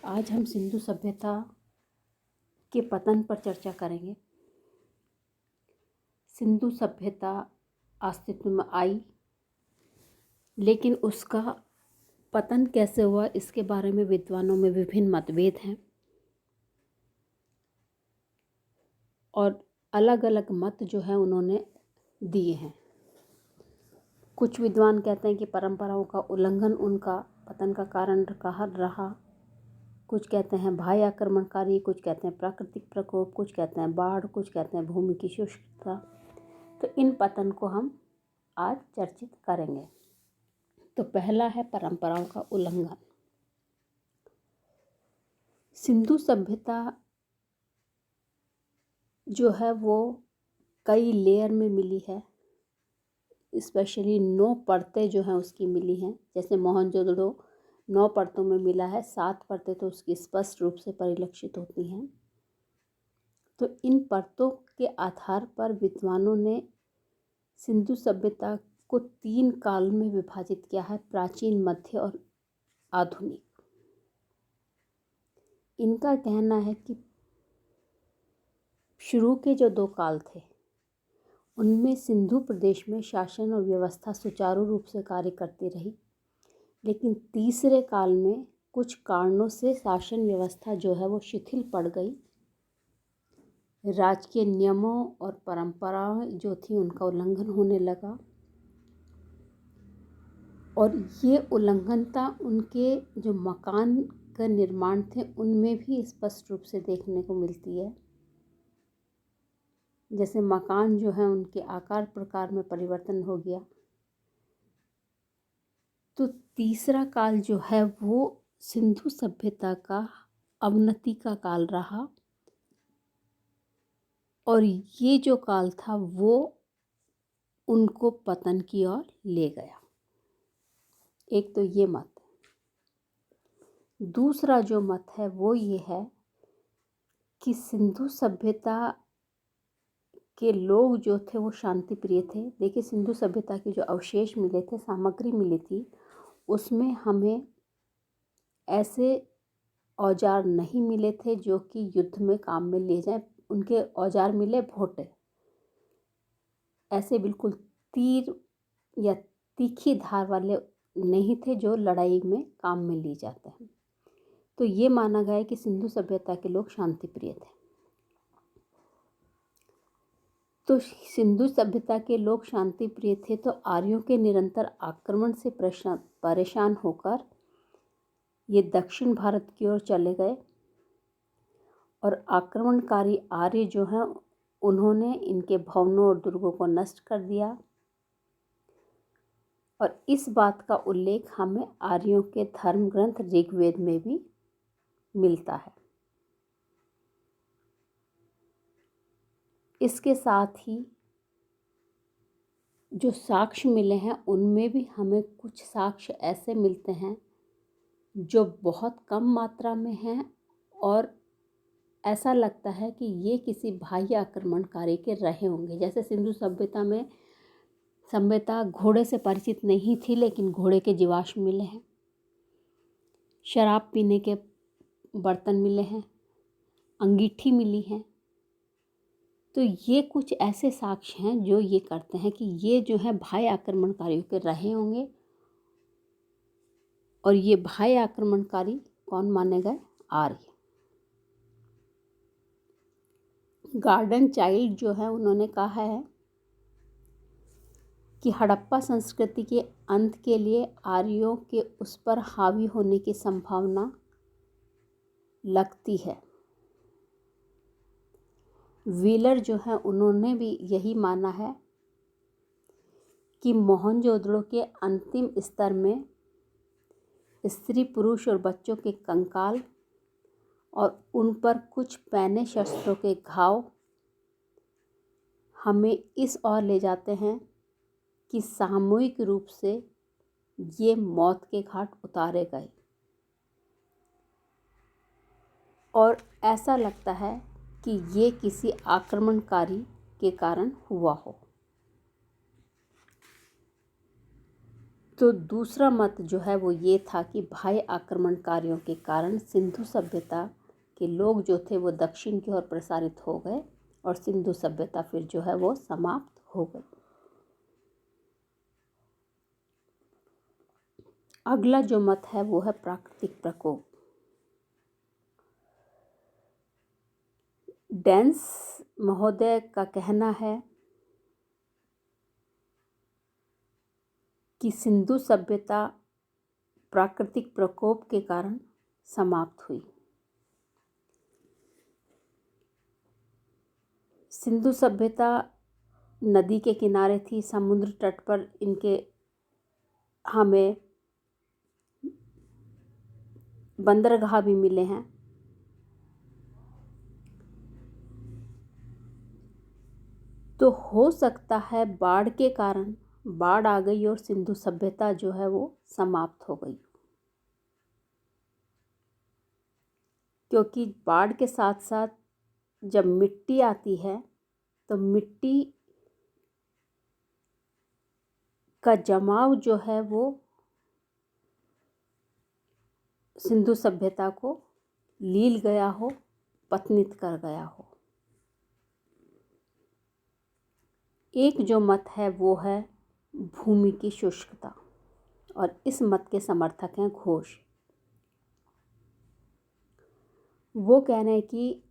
आज हम सिंधु सभ्यता के पतन पर चर्चा करेंगे। सिंधु सभ्यता अस्तित्व में आई, लेकिन उसका पतन कैसे हुआ इसके बारे में विद्वानों में विभिन्न मतभेद हैं और अलग अलग मत जो है उन्होंने दिए हैं। कुछ विद्वान कहते हैं कि परंपराओं का उल्लंघन उनका पतन का कारण रहा। कुछ कहते हैं भाई आक्रमणकारी, कुछ कहते हैं प्राकृतिक प्रकोप, कुछ कहते हैं बाढ़, कुछ कहते हैं भूमि की शुष्कता। तो इन पतन को हम आज चर्चित करेंगे। तो पहला है परंपराओं का उल्लंघन। सिंधु सभ्यता जो है वो कई लेयर में मिली है, स्पेशली 9 परतें जो हैं उसकी मिली हैं। जैसे मोहनजोदड़ो 9 परतों में मिला है, 7 परतें तो उसकी स्पष्ट रूप से परिलक्षित होती हैं। तो इन परतों के आधार पर विद्वानों ने सिंधु सभ्यता को 3 काल में विभाजित किया है: प्राचीन, मध्य और आधुनिक। इनका कहना है कि शुरू के जो 2 काल थे उनमें सिंधु प्रदेश में शासन और व्यवस्था सुचारू रूप से कार्य करती रही, लेकिन तीसरे काल में कुछ कारणों से शासन व्यवस्था जो है वो शिथिल पड़ गई। राजकीय नियमों और परंपराएं जो थी उनका उल्लंघन होने लगा और ये उल्लंघनता उनके जो मकान का निर्माण थे उनमें भी स्पष्ट रूप से देखने को मिलती है। जैसे मकान जो है उनके आकार प्रकार में परिवर्तन हो गया। तो तीसरा काल जो है वो सिंधु सभ्यता का अवनति का काल रहा और ये जो काल था वो उनको पतन की ओर ले गया। एक तो ये मत। दूसरा जो मत है वो ये है कि सिंधु सभ्यता के लोग जो थे वो शांति प्रिय थे। देखिए, सिंधु सभ्यता के जो अवशेष मिले थे, सामग्री मिली थी, उसमें हमें ऐसे औजार नहीं मिले थे जो कि युद्ध में काम में लिए जाएं। उनके औजार मिले भोटे, ऐसे बिल्कुल तीर या तीखी धार वाले नहीं थे जो लड़ाई में काम में लिए जाते हैं। तो ये माना गया है कि सिंधु सभ्यता के लोग शांति प्रिय थे। तो सिंधु सभ्यता के लोग शांति प्रिय थे, तो आर्यों के निरंतर आक्रमण से परेशान होकर ये दक्षिण भारत की ओर चले गए और आक्रमणकारी आर्य जो हैं उन्होंने इनके भवनों और दुर्गों को नष्ट कर दिया। और इस बात का उल्लेख हमें आर्यों के धर्म ग्रंथ ऋग्वेद में भी मिलता है। इसके साथ ही जो साक्ष्य मिले हैं उनमें भी हमें कुछ साक्ष्य ऐसे मिलते हैं जो बहुत कम मात्रा में हैं और ऐसा लगता है कि ये किसी बाह्य आक्रमणकारी के रहे होंगे। जैसे सिंधु सभ्यता घोड़े से परिचित नहीं थी, लेकिन घोड़े के जीवाश्म मिले हैं। शराब पीने के बर्तन मिले हैं, अंगीठी मिली है। तो ये कुछ ऐसे साक्ष्य हैं जो ये करते हैं कि ये जो है बाह्य आक्रमणकारियों के रहे होंगे। और ये बाह्य आक्रमणकारी कौन माने गए? आर्य। गार्डन चाइल्ड जो है उन्होंने कहा है कि हड़प्पा संस्कृति के अंत के लिए आर्यों के उस पर हावी होने की संभावना लगती है। व्हीलर जो है उन्होंने भी यही माना है कि मोहनजोदड़ो के अंतिम स्तर में स्त्री, पुरुष और बच्चों के कंकाल और उन पर कुछ पैने शस्त्रों के घाव हमें इस ओर ले जाते हैं कि सामूहिक रूप से ये मौत के घाट उतारे गए और ऐसा लगता है कि ये किसी आक्रमणकारी के कारण हुआ हो। तो दूसरा मत जो है वो ये था कि बाह्य आक्रमणकारियों के कारण सिंधु सभ्यता के लोग जो थे वो दक्षिण की ओर प्रसारित हो गए और सिंधु सभ्यता फिर जो है वो समाप्त हो गई। अगला जो मत है वो है प्राकृतिक प्रकोप। डेंस महोदय का कहना है कि सिंधु सभ्यता प्राकृतिक प्रकोप के कारण समाप्त हुई। सिंधु सभ्यता नदी के किनारे थी, समुद्र तट पर इनके हमें बंदरगाह भी मिले हैं। तो हो सकता है बाढ़ के कारण बाढ़ आ गई और सिंधु सभ्यता जो है वो समाप्त हो गई, क्योंकि बाढ़ के साथ साथ जब मिट्टी आती है तो मिट्टी का जमाव जो है वो सिंधु सभ्यता को लील गया हो, पतनित कर गया हो। एक जो मत है वो है भूमि की शुष्कता, और इस मत के समर्थक हैं घोष। वो कह रहे हैं कि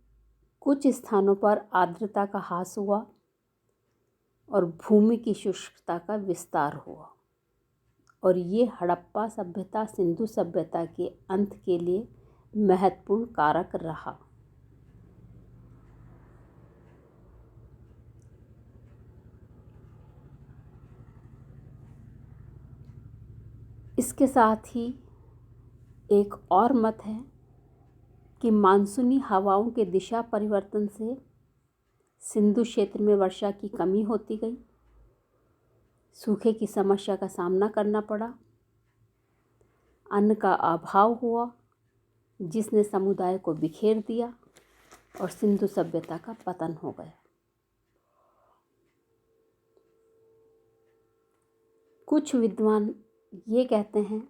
कुछ स्थानों पर आर्द्रता का ह्रास हुआ और भूमि की शुष्कता का विस्तार हुआ, और ये हड़प्पा सभ्यता सिंधु सभ्यता के अंत के लिए महत्वपूर्ण कारक रहा। इसके साथ ही एक और मत है कि मानसूनी हवाओं के दिशा परिवर्तन से सिंधु क्षेत्र में वर्षा की कमी होती गई, सूखे की समस्या का सामना करना पड़ा, अन्न का अभाव हुआ जिसने समुदाय को बिखेर दिया और सिंधु सभ्यता का पतन हो गया। कुछ विद्वान ये कहते हैं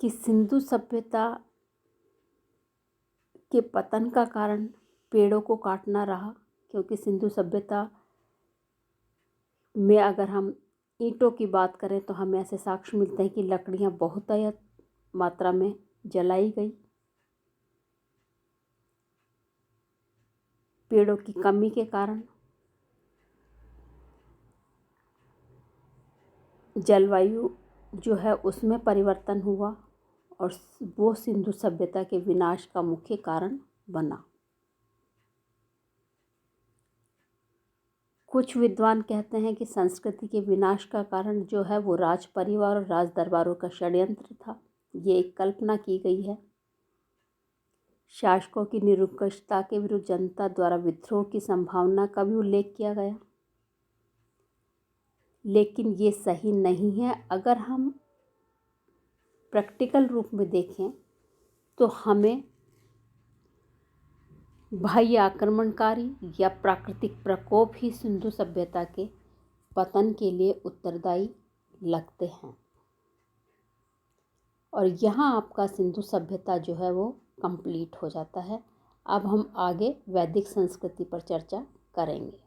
कि सिंधु सभ्यता के पतन का कारण पेड़ों को काटना रहा, क्योंकि सिंधु सभ्यता में अगर हम ईंटों की बात करें तो हमें ऐसे साक्ष्य मिलते हैं कि लकड़ियाँ बहुतायत मात्रा में जलाई गई। पेड़ों की कमी के कारण जलवायु जो है उसमें परिवर्तन हुआ और वो सिंधु सभ्यता के विनाश का मुख्य कारण बना। कुछ विद्वान कहते हैं कि संस्कृति के विनाश का कारण जो है वो राज परिवार और राज दरबारों का षड्यंत्र था। ये एक कल्पना की गई है। शासकों की निरंकुशता के विरुद्ध जनता द्वारा विद्रोह की संभावना का भी उल्लेख किया गया, लेकिन ये सही नहीं है। अगर हम प्रैक्टिकल रूप में देखें तो हमें बाह्य आक्रमणकारी या प्राकृतिक प्रकोप ही सिंधु सभ्यता के पतन के लिए उत्तरदायी लगते हैं। और यहाँ आपका सिंधु सभ्यता जो है वो कंप्लीट हो जाता है। अब हम आगे वैदिक संस्कृति पर चर्चा करेंगे।